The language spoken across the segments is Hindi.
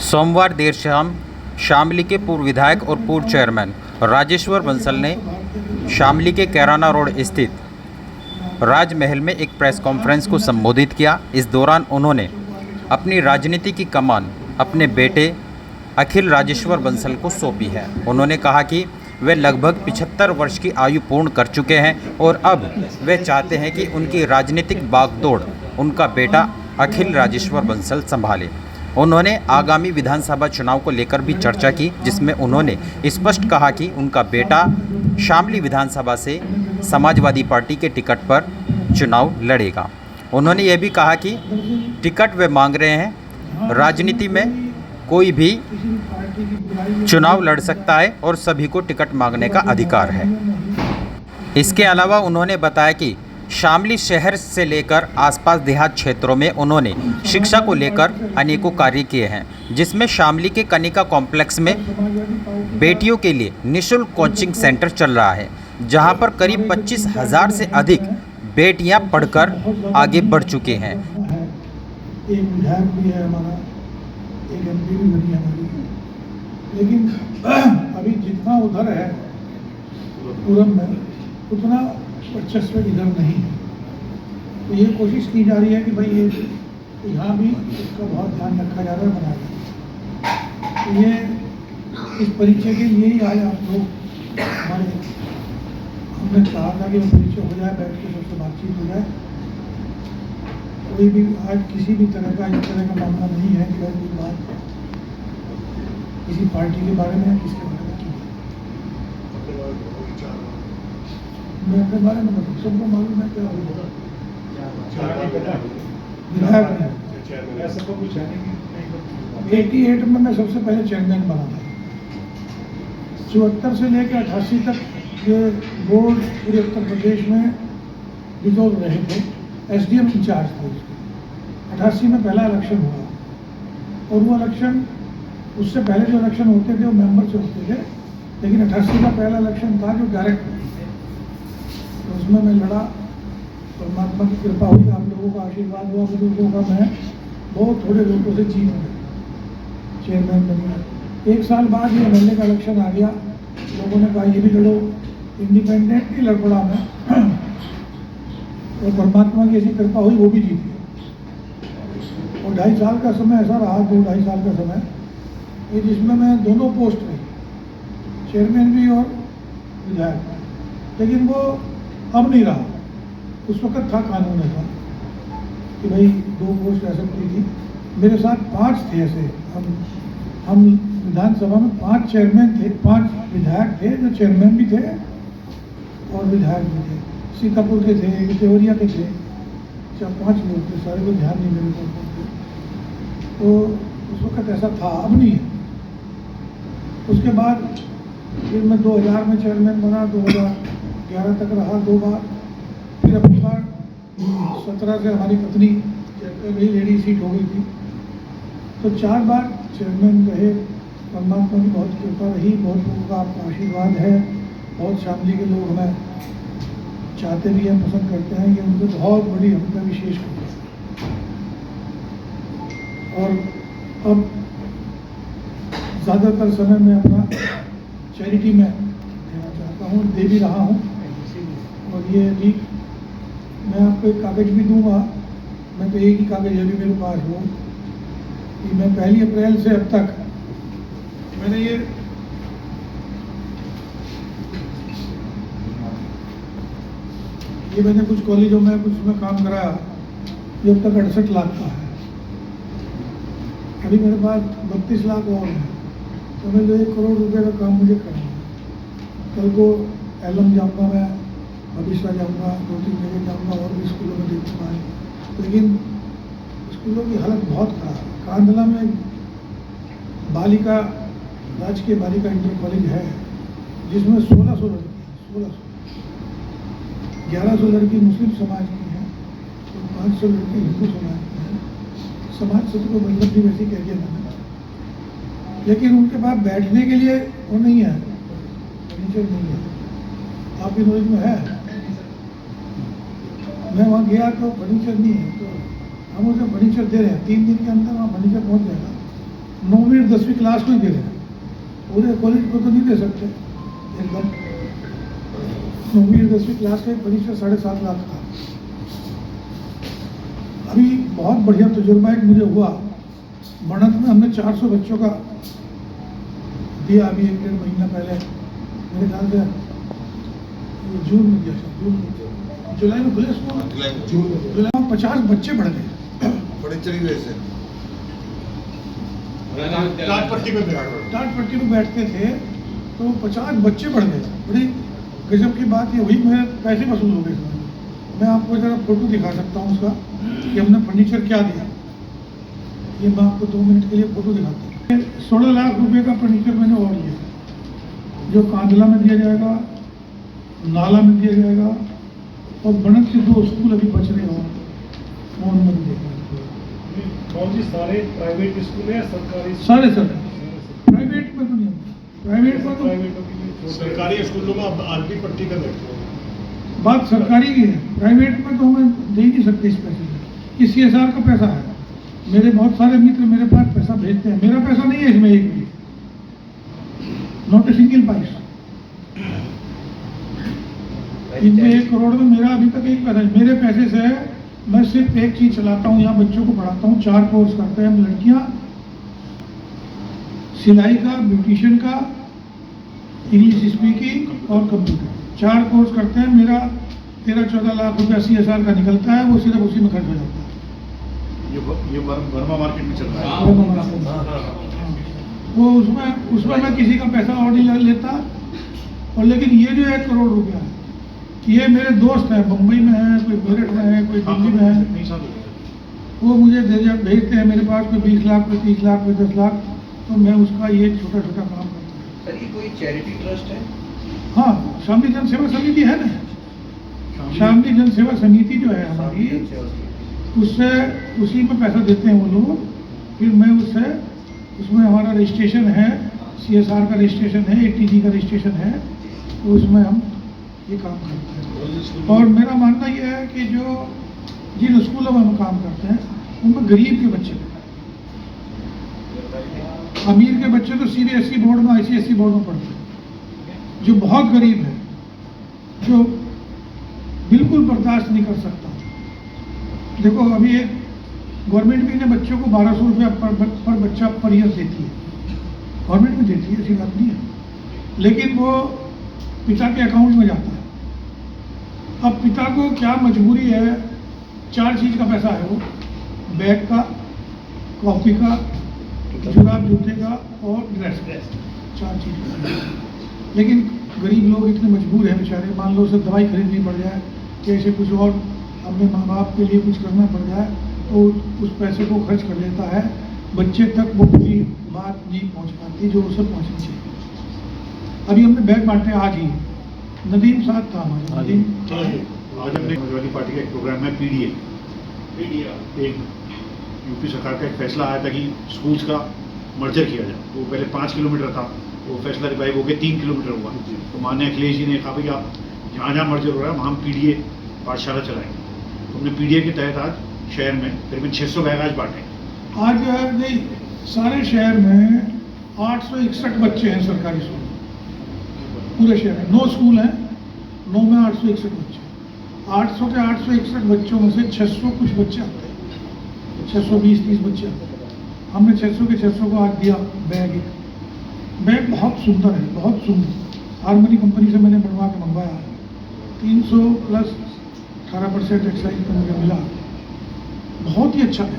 सोमवार देर शाम शामली के पूर्व विधायक और पूर्व चेयरमैन राजेश्वर बंसल ने शामली के कैराना रोड स्थित राजमहल में एक प्रेस कॉन्फ्रेंस को संबोधित किया। इस दौरान उन्होंने अपनी राजनीति की कमान अपने बेटे अखिल राजेश्वर बंसल को सौंपी है। उन्होंने कहा कि वे लगभग 75 वर्ष की आयु पूर्ण कर चुके हैं और अब वे चाहते हैं कि उनकी राजनीतिक बागडोर उनका बेटा अखिल राजेश्वर बंसल संभाले। उन्होंने आगामी विधानसभा चुनाव को लेकर भी चर्चा की, जिसमें उन्होंने स्पष्ट कहा कि उनका बेटा शामली विधानसभा से समाजवादी पार्टी के टिकट पर चुनाव लड़ेगा। उन्होंने ये भी कहा कि टिकट वे मांग रहे हैं, राजनीति में कोई भी चुनाव लड़ सकता है और सभी को टिकट मांगने का अधिकार है। इसके अलावा उन्होंने बताया कि शामली शहर से लेकर आसपास देहात क्षेत्रों में उन्होंने शिक्षा को लेकर अनेकों कार्य किए हैं, जिसमें शामली के कनिका कॉम्प्लेक्स में बेटियों के लिए निःशुल्क कोचिंग सेंटर चल रहा है, जहां पर करीब 25,000 से अधिक बेटियां पढ़कर आगे बढ़ चुके हैं। एक विधायक भी है हमारा, एक एमपी भी बनी है हमारी, लेकिन अभी जितना उधर है पूरब में उतना वर्चस्व इधर नहीं है। तो ये कोशिश की जा रही है कि भाई ये यहाँ भी इसका बहुत ध्यान रखा जा रहा है, बनाया। तो ये इस परिचय के लिए ही आज आप लोग हमने कहा था कि वो परिचय हो जाए, बैठ के सबसे बातचीत हो जाए। कोई भी आज किसी भी तरह का इस तरह का मामला नहीं है कि कोई बात किसी पार्टी के बारे में किसके बारे में की। मैं अपने बारे में बताऊँ, सबको मालूम है क्या होगा। विधायक नहीं, ऐसा तो कुछ है नहीं। 88 में मैं सबसे पहले चेयरमैन बना था। 74 से लेकर 88 तक ये बोर्ड पूरे उत्तर प्रदेश में डिजोल्व रहे थे, एसडीएम इंचार्ज थे उसके। 88 में पहला इलेक्शन हुआ और वो इलेक्शन, उससे पहले जो इलेक्शन होते थे वो मेंबर से होते थे, लेकिन 88 का पहला इलेक्शन था जो डायरेक्ट, तो उसमें मैं लड़ा। परमात्मा की कृपा हुई, आप लोगों का आशीर्वाद हुआ, बुजुर्गों का, मैं बहुत थोड़े लोगों से जीत गया, चेयरमैन बन गया। 1 साल बाद ये एमएलए का इलेक्शन आ गया, लोगों ने कहा ये भी लड़ो, इंडिपेंडेंट ही लड़ पड़ा मैं, और परमात्मा की ऐसी कृपा हुई, वो भी जीत गया। और 2.5 साल का समय ऐसा रहा, 2-2.5 साल का समय ये, जिसमें मैं दोनों पोस्ट रही, चेयरमैन भी और विधायक। लेकिन वो अब नहीं रहा, उस वक्त था कानून ऐसा कि भाई 2 पोस्ट रह सकती थी। मेरे साथ 5 थे ऐसे, हम विधानसभा में 5 चेयरमैन थे, 5 विधायक थे जो चेयरमैन भी थे और विधायक भी थे। सीतापुर के थे, देवरिया के थे, 4-5 लोग थे, सारे को ध्यान नहीं मेरे को। तो उस वक्त ऐसा था, अब नहीं है। उसके बाद फिर मैं 2000 में चेयरमैन बना, 2011 तक रहा 2 बार। फिर अपनी बार 17 से हमारी पत्नी मेरी लेडी सीट हो गई थी, तो 4 बार चेयरमैन रहे। परमात्मा की बहुत कृपा रही, बहुत लोगों का आपका आशीर्वाद है। बहुत शामली के लोग हमें चाहते भी हैं, पसंद करते हैं, ये उनको बहुत बड़ी हमका विशेष करते हैं। और अब ज़्यादातर समय मैं अपना चैरिटी में देना चाहता हूँ, दे भी रहा हूँ। और ये भी मैं आपको एक कागज़ भी दूंगा, मैं तो एक ही कागज़ है भी मेरे पास हो कि मैं 1 अप्रैल से अब तक मैंने ये मैंने कुछ कॉलेजों में कुछ में काम कराया, जो अब तक 68 लाख का है। अभी मेरे पास 32 लाख और है, तो मैं 1 करोड़ रुपए का काम मुझे करना है। कल को एलम जाऊँगा, मैं भविष्य जाऊँगा, 2-3 जगह जाऊँगा और भी स्कूलों में देखूँगा। लेकिन स्कूलों की हालत बहुत खराब है। कांधला में बालिका, राजकीय बालिका इंटर कॉलेज है, जिसमें 1600 लड़की हैं, 1600। 1100 लड़की मुस्लिम समाज की हैं और 500 लड़की हिंदू समाज की हैं। समाज से तो मतलब भी वैसी कह दिया मैंने, लेकिन उनके पास बैठने के लिए वो नहीं है, फर्नीचर नहीं है। आपकी नॉलेज में है, मैं वहाँ गया तो फर्नीचर नहीं है, तो हम उसे फर्नीचर दे रहे हैं। 3 दिन के अंदर वहाँ फर्नीचर पहुँच जाएगा। 9वीं 10वीं क्लास को ही दे रहे हैं, पूरे कॉलेज को तो नहीं दे सकते एकदम। 9वीं 10वीं क्लास का फर्नीचर 7.5 लाख का। अभी बहुत बढ़िया तजुर्बा एक मुझे हुआ, बढ़त में हमने 400 बच्चों का दिया अभी 1-1.5 महीना पहले, मेरे ख्याल से जून में दिया, जुलाई में खुले स्कूल, जुलाई में 50 बच्चे बढ़ गए। टाट पट्टी में बैठते थे तो 50 बच्चे बढ़ गए। बड़ी गजब की बात ये हुई, मेरे पैसे वसूल हो गए इसमें। मैं आपको ज़रा फोटो दिखा सकता हूँ उसका कि हमने फर्नीचर क्या दिया। ये मैं आपको 2 मिनट के लिए फोटो दिखाता हूँ। 16 लाख रुपए का फर्नीचर मैंने और लिया, जो कांदला में दिया जाएगा, नाला में दिया जाएगा, और बनत के 2 स्कूल अभी बच रहे हो वो उनमें दिया जाएगा। कौन सी सारे प्राइवेट स्कूल है, सरकारी? सारे प्राइवेट में तो नहीं, प्राइवेट में तो सरकारी स्कूलों में अब आरपी पट्टी का देखते हैं। बात सरकारी की है, प्राइवेट में तो हमें दे ही नहीं सकते इस पैसे में। इस CSR का पैसा है। मेरे बहुत सारे मित्र मेरे पास पैसा भेजते हैं, मेरा पैसा नहीं है इसमें एक भी, नॉट ए सिंगल पैसा। इनमें 1 करोड़ में मेरा अभी तक एक पैसा है। मेरे पैसे से मैं सिर्फ एक चीज चलाता हूँ, यहाँ बच्चों को पढ़ाता हूँ। 4 कोर्स करते हैं हम लड़कियाँ, सिलाई का, ब्यूटिशियन का, इंग्लिश स्पीकिंग और कंप्यूटर। 4 कोर्स करते हैं। मेरा 13-14 लाख रुपया CSR का निकलता है, वो सिर्फ उसी में खर्च हो जाता है। ये वर्मा मार्केट में चल रहा है। वो उसमें मैं किसी का पैसा और नहीं लेता। और लेकिन ये जो 1 करोड़ रुपया है, ये मेरे दोस्त हैं, बम्बई में है, कोई मेरठ में है, कोई दिल्ली में है, वो मुझे भेजते हैं मेरे पास, कोई 20 लाख, कोई 30 लाख, कोई 10 लाख, तो मैं उसका ये छोटा छोटा काम करता हूँ। सर, ये कोई चैरिटी ट्रस्ट है? हाँ, शामली जन सेवा समिति है ना, शामली जन सेवा समिति जो है हमारी, उससे उसी में पैसा देते हैं वो लोग। फिर मैं उसमें हमारा रजिस्ट्रेशन है, CSR का रजिस्ट्रेशन है, ATG का रजिस्ट्रेशन है, तो उसमें हम ये काम करते हैं। और मेरा मानना ये है कि जो जिन स्कूलों में हम काम करते हैं उनमें गरीब के बच्चे, अमीर के बच्चे तो CBSE बोर्ड में, ICSE बोर्ड में पढ़ते हैं। जो बहुत गरीब है, जो बिल्कुल बर्दाश्त नहीं कर सकता, देखो अभी एक गवर्नमेंट भी ने बच्चों को 1200 रुपया पर बच्चा पर ईयर देती है, गवर्नमेंट भी देती है, ऐसी बात नहीं है, लेकिन वो पिता के अकाउंट में जाता है। अब पिता को क्या मजबूरी है, 4 चीज़ का पैसा है वो, बैग का, कॉपी का, जुराब जूते का और ड्रेस, 4 चीज़ का। लेकिन गरीब लोग इतने मजबूर हैं बेचारे, मान लो उसे दवाई खरीदनी पड़ जाए, कैसे कुछ और अपने माँ बाप के लिए कुछ करना पड़ जाए, तो उस पैसे को खर्च कर लेता है। बच्चे तक वो पूरी बात नहीं पहुँच पाती जो उसे पहुँचनी चाहिए। अभी हमने बैग बांटे आज ही, नदीम साहब था हमारे, नदीम। आज हमने समाजवादी पार्टी का एक प्रोग्राम है PDA, एक यूपी सरकार का एक फैसला आया था कि स्कूल्स का मर्जर किया जाए। वो पहले 5 किलोमीटर था, वो फैसला रिवाइव होकर 3 किलोमीटर हुआ। तो माननीय अखिलेश जी ने कहा भाई आप जहाँ जहाँ मर्जर हो रहा है वहाँ हम PDA पाठशाला चलाएंगे। तो हमने PDA के तहत आज शहर में करीबन 600 बैग आज बांटे। आज जो है नहीं, सारे शहर में 861 बच्चे हैं सरकारी स्कूल, पूरे शहर में 9 स्कूल हैं, 9 में 861 बच्चे। 800 के 861 बच्चों में से 600 कुछ बच्चे आते हैं, 620-30 बच्चे आते हैं। हमने 600 के 600 को आज दिया बैग। एक बैग बहुत सुंदर है, बहुत सुंदर, हारमोनी कंपनी से मैंने बनवा के मंगवाया, 300 प्लस 18% एक्साइज का मुझे मिला, बहुत ही अच्छा है,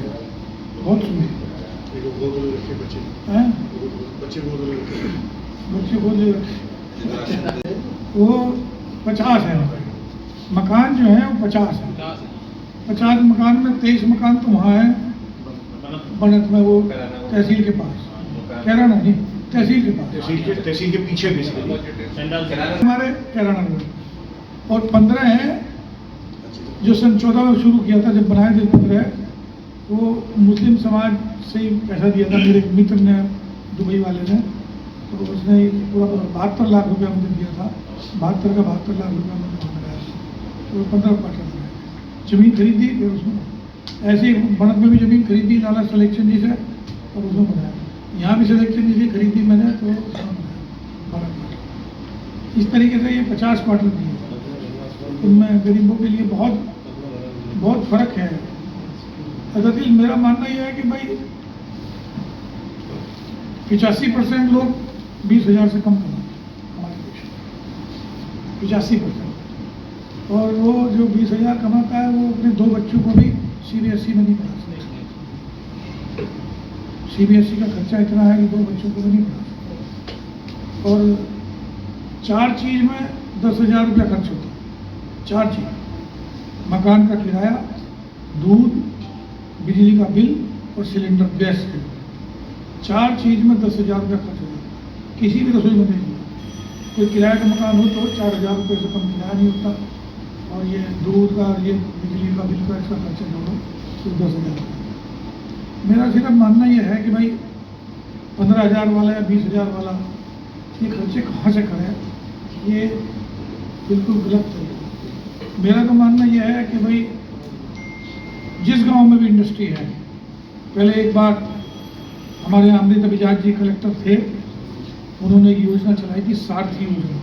बहुत सुंदर। बच्चे बोल रखे वो 50 है, मकान जो है वो 50 है। 50 मकान में 23 मकान तो वहाँ है बनत में, वो तहसील के पास, कैराना नहीं, तहसील के पास, तहसील के पीछे बेसिकली हमारे कैराना में। और 15 हैं जो सन 14 में शुरू किया था, जब बनाए थे 15, वो मुस्लिम समाज से ही पैसा दिया था मेरे मित्र ने, दुबई वाले ने। तो उसने पूरा 72 लाख रुपया मुझे दिया था, 72 का 72 लाख रुपया मैंने लगाया। तो 15 क्वार्टर बनाया, ज़मीन खरीदी, फिर उसमें ऐसे ही बनत में भी ज़मीन खरीदी लाला सिलेक्शन जी से, और उसमें बनाया। यहाँ भी सिलेक्शन इसलिए खरीदी मैंने तो इस तरीके से ये 50 क्वार्टर दिए, इनमें गरीबों के लिए बहुत बहुत फर्क है। अदरवाइज मेरा मानना यह है कि भाई 85% लोग 20,000 से कम कमाते हैं हमारे देश में, 85%। और वो जो 20,000 कमाता है वो अपने 2 बच्चों को भी CBSE में नहीं पढ़ा सकता। CBSE का खर्चा इतना है कि 2 बच्चों को भी नहीं पढ़ा सकता। और 4 चीज़ में 10,000 रुपया खर्च होता है। 4 चीज़, मकान का किराया, दूध, बिजली का बिल और सिलेंडर गैस के। 4 चीज़ में 10,000 रुपया खर्च हो जाता है, किसी भी रसोई में नहीं होता। कोई किराए का मकान हो तो 4,000 रुपये से कम किराया नहीं होता, और ये दूध का, ये बिजली का बिल का, इसका खर्चा जोड़ो तो 10,000 रुपये। मेरा सिर्फ मानना यह है कि भाई 15,000 वाला या 20,000 वाला ये खर्चे कहाँ से करें, ये बिल्कुल गलत है। मेरा तो मानना यह है कि भाई जिस गांव में भी इंडस्ट्री है, पहले एक बार हमारे अमृत अभिजात जी कलेक्टर थे, उन्होंने एक योजना चलाई थी, सारथी योजना।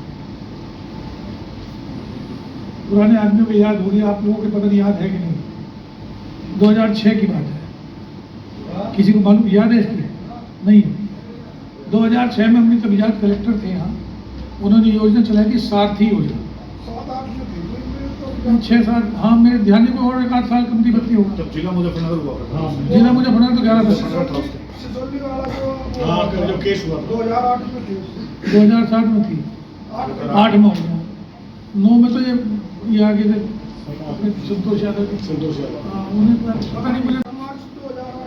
पुराने आदमियों को याद होगी, आप लोगों को पता नहीं याद है कि नहीं, 2006 की बात है। किसी को मालूम याद है इसकी? नहीं। 2006 में अमृत अभिजात कलेक्टर थे यहाँ, उन्होंने योजना चलाई थी, सारथी योजना। 6-7, हाँ मेरे ध्यान में और 1 आध साल कम थी बत्ती होगा। तब जिला मुजफ्फरनगर हुआ करता था। जिला मुजफ्फरनगर तो 11 हाँ, जो केस हुआ था 2007 में थी, 8 में हो गया, 9 में तो ये आगे थे अपने संतोष यादव। हाँ, उन्हें पता नहीं, मुझे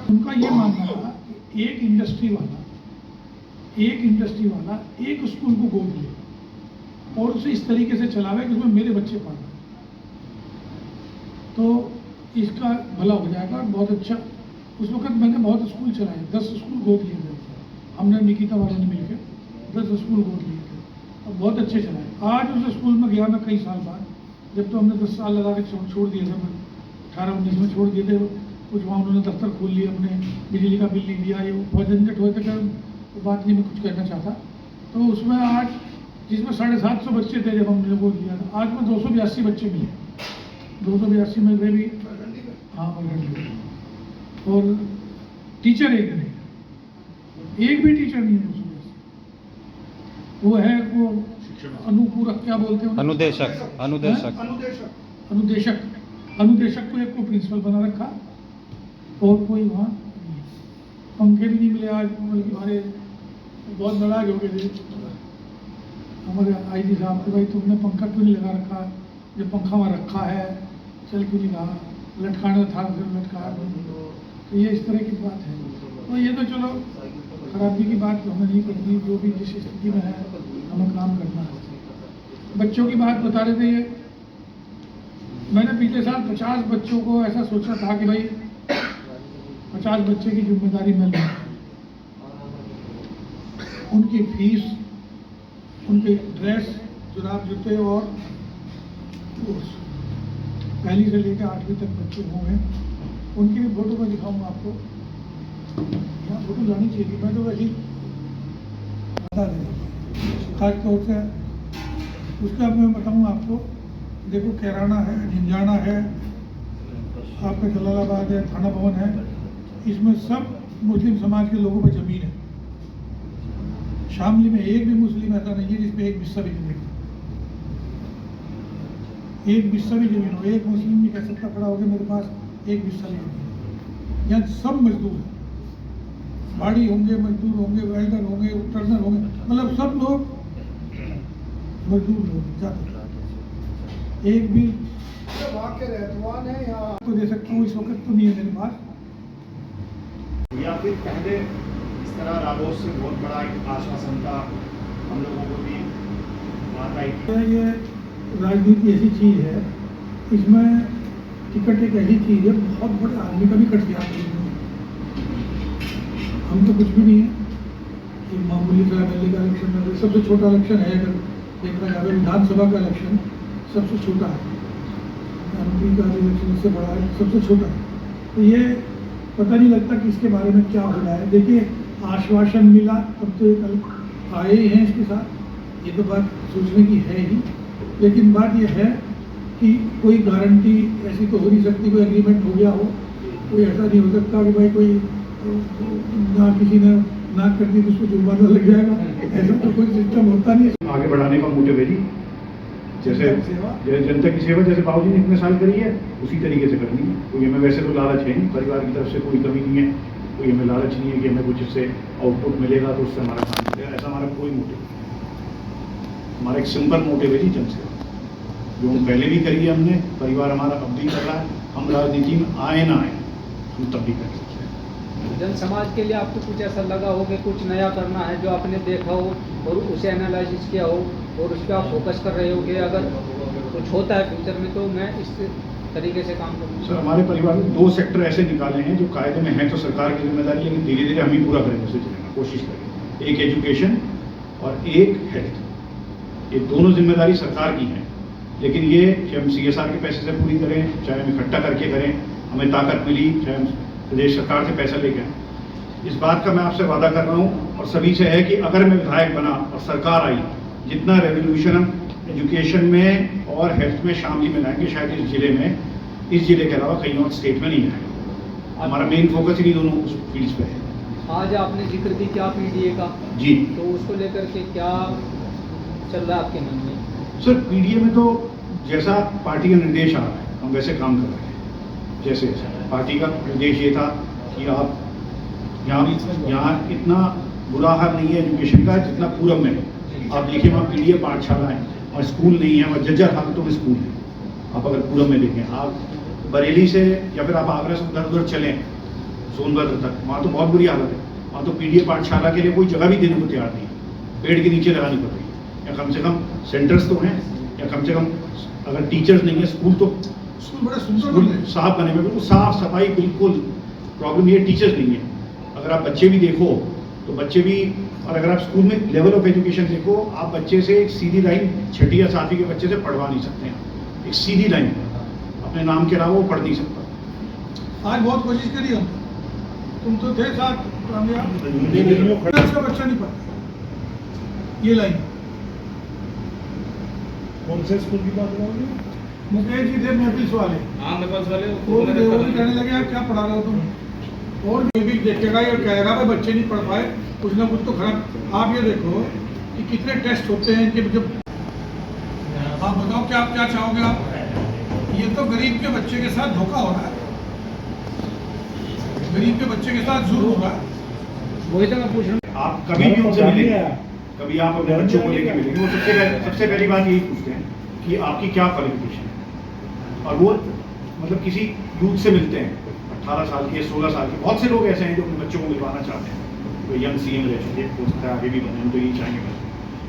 उनका ये मानना था कि एक इंडस्ट्री वाला एक स्कूल को गोद ले और उसे इस तरीके से चलावे कि उसमें मेरे बच्चे पढ़, तो इसका भला हो जाएगा। बहुत अच्छा, उस वक्त मैंने बहुत स्कूल चलाए, 10 स्कूल गोद लिए थे हमने, निकिता वालों ने मिलकर 10 स्कूल गोद लिए थे और बहुत अच्छे चलाए। आज उस स्कूल में गया मैं कई साल बाद, जब तो हमने 10 साल लगा के छोड़ दिए थे, 18-19 में छोड़ दिए थे कुछ। वहाँ उन्होंने दफ्तर खोल लिए अपने, बिजली का बिल नहीं दिया, ये बहुत झंझट हुए थे, तो बात नहीं मैं कुछ कहना चाहता। तो उसमें आज जिसमें 750 बच्चे थे जब हमने वो किया था, आज में 282 बच्चे मिले, 282 में से भी हाँ पकड़। और टीचर एक नहीं, एक भी टीचर नहीं है उसमें। वो है वो अनुपूरक, क्या बोलते हैं, अनुदेशक को एक को प्रिंसिपल बना रखा, और कोई वहाँ पंखे भी नहीं मिले आज। बल्कि हमारे बहुत नाराज हो गए थे हमारे IG साहब के, भाई तुमने पंखा क्यों नहीं लगा रखा, जब पंखा वहाँ रखा है चल क्यों नहीं रहा, लटकाना था फिर लटका। तो ये इस तरह की बात है। तो ये तो चलो खराबी की बात तो हमें नहीं करनी, जो भी जिस स्थिति में है हमें काम करना है। बच्चों की बात बता रहे थे, ये मैंने पिछले साल 50 बच्चों को ऐसा सोचा था कि भाई 50 बच्चे की जिम्मेदारी मैं लूँ, उनकी फीस, उनके ड्रेस, जुराब, जूते और पहली से लेकर 8वीं तक बच्चे होंगे, उनकी भी फोटो मैं दिखाऊंगा आपको। यहाँ फोटो लानी चाहिए, मैं तो वैसे बता दें खास तौर से उसका मैं बताऊँगा आपको। देखो कैराना है, झंझाना है, आपका जलालाबाद है, थाना भवन है, इसमें सब मुस्लिम समाज के लोगों पर ज़मीन है। शामली में एक भी मुस्लिम ऐसा नहीं है जिसमें एक बिस्सा भी ज़मीन हो, एक बिस्सा भी ज़मीन हो। एक मुस्लिम नहीं कह सकता खड़ा हो गया मेरे पास एक बिस्सा भी ज़मीन। यहाँ सब मजदूर हैं, बाड़ी होंगे, मजदूर होंगे, वेल्डर होंगे, टर्नर होंगे, मतलब सब लोग मजदूर लोग ज़्यादा। एक भी रहतवान है यहाँ आपको दे सकता हूँ, इस वक्त तो नहीं है मेरे पास। या फिर पहले इस तरह राघव से बहुत बड़ा एक आश्वासन था, हम लोगों को भी बात आई थी। ये राजनीति ऐसी चीज़ है, इसमें टिकट एक ऐसी चीज़ है, बहुत बड़े आदमी का भी कट गया। हम तो कुछ भी नहीं है, एक मामूली सा MLA का इलेक्शन है, सबसे छोटा इलेक्शन है अगर देखा जाए, विधानसभा का इलेक्शन सबसे छोटा है, MP का इलेक्शन इससे बड़ा है, सबसे छोटा है। तो ये पता नहीं लगता कि इसके बारे में क्या हो रहा है। देखिए आश्वासन मिला तब तो ये कल आए ही हैं इसके साथ, ये तो बात सोचने की है ही। लेकिन बात ये है कि कोई गारंटी ऐसी तो हो नहीं सकती, कोई एग्रीमेंट हो गया हो, कोई ऐसा नहीं हो सकता कि भाई कोई ना किसी ने नाक कर दी तो उसको जुर्माना लग जाएगा, ऐसा तो कोई सिस्टम होता नहीं है। आगे बढ़ाने का मोटिव है जी, जैसे जनता की सेवा जैसे बाबूजी ने इतने साल करी है उसी तरीके से करनी है। क्योंकि हमें वैसे तो लालच है नहीं, परिवार की तरफ से कोई कमी नहीं है, कोई हमें लालच नहीं है कि हमें कुछ इससे आउटपुट मिलेगा तो उससे हमारा काम मिलेगा, ऐसा हमारा कोई मोटिव नहीं। हमारा एक सिंपल मोटिव है जी जनसेवा, जो हम पहले भी करी है हमने, परिवार हमारा अब भी कर रहा है, हम राजनीति में आए ना आए हम तब भी कर सकते हैं। जन समाज के लिए आपको कुछ ऐसा लगा हो कि कुछ नया करना है जो आपने देखा हो और उसे एनालिसिस किया हो और उस पर आप फोकस कर रहे हो कि अगर कुछ होता है फ्यूचर में तो मैं इस तरीके से काम करूँ? सर हमारे परिवार में 2 सेक्टर ऐसे निकाले हैं जो कायदे में हैं तो सरकार की जिम्मेदारी, लेकिन धीरे धीरे हम ही पूरा करेंगे, उसे चलेंगे, कोशिश करेंगे। एक एजुकेशन और एक हेल्थ, ये दोनों जिम्मेदारी सरकार की है, लेकिन ये कि हम CSR के पैसे से पूरी करें, चाहे हम इकट्ठा करके करें, हमें ताकत मिली, चाहे हम प्रदेश सरकार से पैसा लेके आए, इस बात का मैं आपसे वादा कर रहा हूँ और सभी से है कि अगर मैं विधायक बना और सरकार आई, जितना रेवोल्यूशन हम एजुकेशन में और हेल्थ में शामली में लाएंगे, शायद इस जिले के अलावा कहीं और स्टेट में नहीं आएगा। हमारा मेन फोकस ही दोनों उस फील्ड्स पे है। आज आपने जिक्र की क्या PDA का, जी तो उसको लेकर के क्या चल रहा है आपके मन में? सर PDA में तो जैसा पार्टी का निर्देश आ रहा है हम वैसे काम कर रहे हैं। जैसे पार्टी का निर्देश ये था कि आप यहाँ इतना बुरा हाल नहीं है एजुकेशन का जितना पूरब में है। आप देखिए वहाँ PDA पाठशाला है और स्कूल नहीं है, और जर्जर हालतों में स्कूल है। आप अगर पूरब में देखें, आप बरेली से या फिर आप आगरा से उधर उधर चलें सोनभद्र तक, वहाँ तो बहुत बुरी हालत है। वहाँ तो PDA पाठशाला के लिए कोई जगह भी देने को तैयार नहीं है, पेड़ के नीचे लगानी पड़ रही है। या कम से कम सेंटर्स तो हैं, या कम से कम अगर टीचर्स नहीं है, स्कूल तो स्कूल बड़े सुंदर स्कूल बन रहे हैं। साफ बने में बिल्कुल साफ सफाई बिल्कुल। प्रॉब्लम ये टीचर्स नहीं है। अगर आप बच्चे भी देखो तो बच्चे भी, और अगर आप स्कूल में लेवल ऑफ एजुकेशन देखो, आप बच्चे से एक सीधी लाइन 6ठी या 7वीं के बच्चे से पढ़वा नहीं सकते हैं। एक सीधी लाइन अपने नाम के अलावा वो पढ़ नहीं सकता। आज बहुत कोशिश करी हम, तुम तो थे साथ, उसका बच्चा नहीं पढ़ता ये लाइन। कौन से स्कूल की बात करोगे? मुकेश जी थे महफिल वाले, वो भी कहने लगे यार क्या पढ़ा रहे हो तुम, और ये भी देखेगा या कहेगा भाई बच्चे नहीं पढ़ पाए, कुछ ना कुछ तो खराब। आप ये देखो कि कितने टेस्ट होते हैं कि जब आप बताओ क्या आप क्या चाहोगे आप? ये तो गरीब के बच्चे के साथ धोखा हो रहा है, गरीब के बच्चे के साथ जुर्म हो रहा है। वही तो मैं पूछ रहा हूँ। आप कभी भी उनसे मिलेंगे, कभी आप अपने बच्चों को लेकर मिलेंगे, वो सबसे पहली बात यही पूछते हैं कि आपकी क्या क्वालिफिकेशन है। और वो मतलब किसी यूथ से मिलते हैं 18 साल के 16 साल के, बहुत से लोग ऐसे हैं जो अपने बच्चों को मिलवाना चाहते हैं। तो यंग CM रह चुके, हो सकता है आगे भी बने, हम तो यही चाहेंगे।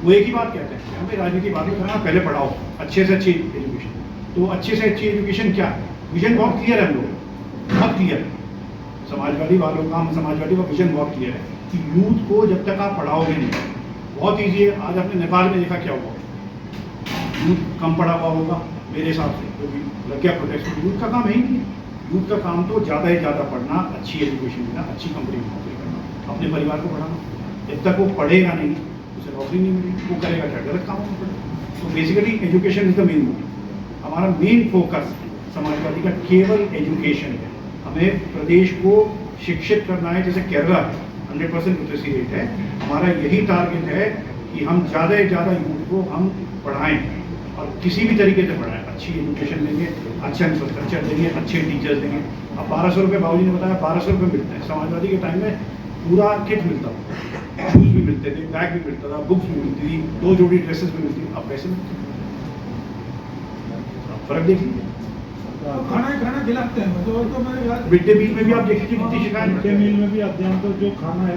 वो एक ही बात कहते हैं, यहाँ पे राजनीति बात करना, पहले पढ़ाओ अच्छे से अच्छी एजुकेशन। तो अच्छे से अच्छी एजुकेशन क्या है? विजन बहुत क्लियर है हम लोग, बहुत क्लियर है। समाजवादी वालों का, हम समाजवादी का विजन बहुत क्लियर है कि यूथ को जब तक आप पढ़ाओगे नहीं, बहुत ईजी है। आज आपने नेपाल में देखा क्या हुआ, यूथ कम पढ़ा हुआ होगा मेरे हिसाब से, क्योंकि लग गया प्रोटेस्ट। यूथ का काम है ही नहीं है। यूथ का काम तो ज़्यादा से ज़्यादा पढ़ना, अच्छी एजुकेशन देना, अच्छी कंपनी में नौकरी करना, अपने परिवार को पढ़ाना। जब तक वो पढ़ेगा नहीं, उसे नौकरी नहीं मिलेगी, वो करेगा क्या? गलत कामों में पड़ेगा। तो basically education is the main motive. हमारा मेन फोकस समाजवादी का केवल एजुकेशन है। हमें प्रदेश को शिक्षित करना है, जैसे केरला है 100% लिटरेसी रेट है। हमारा यही टारगेट है कि हम ज़्यादा से ज़्यादा यूथ को हम पढ़ाएं और किसी भी तरीके से पढ़ाएं। अच्छी एजुकेशन देंगे, अच्छा इंफ्रास्ट्रक्चर देंगे, अच्छे टीचर्स देंगे। अब 1200 रुपये बाबूजी ने बताया, 1200 रुपये मिलते हैं। समाजवादी के टाइम में पूरा किट मिलता था, शूज़ भी मिलते थे, बैग भी मिलता था, बुक्स भी मिलती थी, 2 जोड़ी ड्रेसेस भी मिलती थी। अब पैसे मिलते हैं, फर्क देख लीजिए। खाना खिलाते हैं, तो मेरे यार मिड डे मील में भी आप देखिए कितनी शिकायत। मिड डे मील में भी आप जानते हो जो खाना है